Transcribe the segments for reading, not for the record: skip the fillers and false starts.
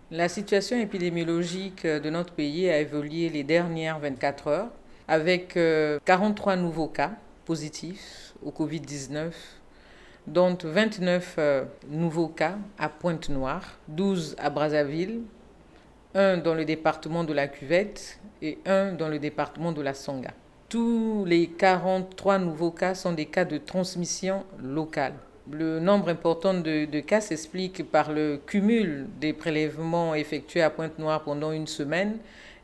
La situation épidémiologique de notre pays a évolué les dernières 24 heures avec 43 nouveaux cas positifs au Covid-19, dont 29 nouveaux cas à Pointe-Noire, 12 à Brazzaville, un dans le département de la Cuvette et un dans le département de la Songa. Tous les 43 nouveaux cas sont des cas de transmission locale. Le nombre important de cas s'explique par le cumul des prélèvements effectués à Pointe-Noire pendant une semaine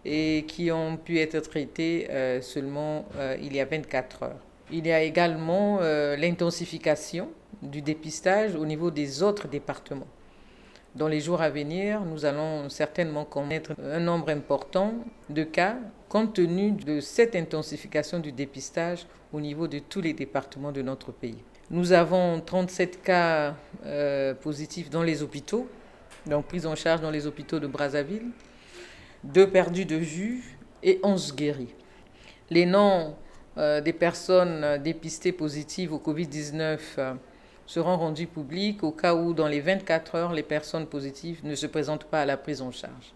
et qui ont pu être traités seulement il y a 24 heures. Il y a également l'intensification du dépistage au niveau des autres départements. Dans les jours à venir, nous allons certainement connaître un nombre important de cas compte tenu de cette intensification du dépistage au niveau de tous les départements de notre pays. Nous avons 37 cas positifs dans les hôpitaux, donc pris en charge dans les hôpitaux de Brazzaville, 2 perdus de vue et 11 guéris. Les noms des personnes dépistées positives au Covid-19 seront rendus publics au cas où, dans les 24 heures, les personnes positives ne se présentent pas à la prise en charge.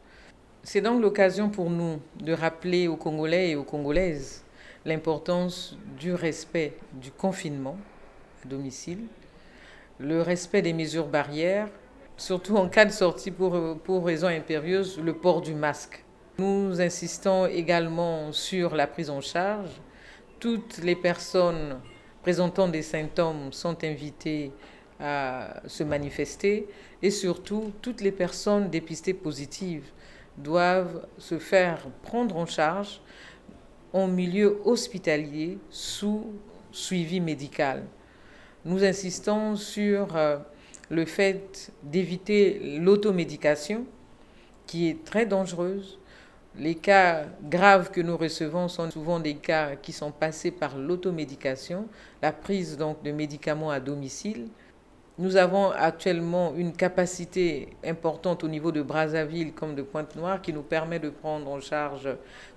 C'est donc l'occasion pour nous de rappeler aux Congolais et aux Congolaises l'importance du respect du confinement à domicile, le respect des mesures barrières, surtout en cas de sortie pour raison impérieuse, le port du masque. Nous insistons également sur la prise en charge. Toutes les personnes présentant des symptômes sont invitées à se manifester et surtout, toutes les personnes dépistées positives doivent se faire prendre en charge en milieu hospitalier sous suivi médical. Nous insistons sur le fait d'éviter l'automédication qui est très dangereuse. Les cas graves que nous recevons sont souvent des cas qui sont passés par l'automédication, la prise donc de médicaments à domicile. Nous avons actuellement une capacité importante au niveau de Brazzaville comme de Pointe-Noire qui nous permet de prendre en charge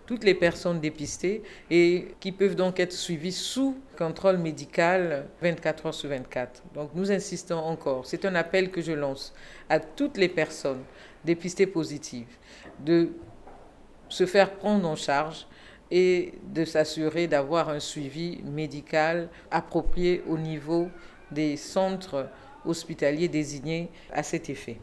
toutes les personnes dépistées et qui peuvent donc être suivies sous contrôle médical 24 heures sur 24. Donc nous insistons encore, c'est un appel que je lance à toutes les personnes dépistées positives de se faire prendre en charge et de s'assurer d'avoir un suivi médical approprié au niveau des centres hospitaliers désignés à cet effet.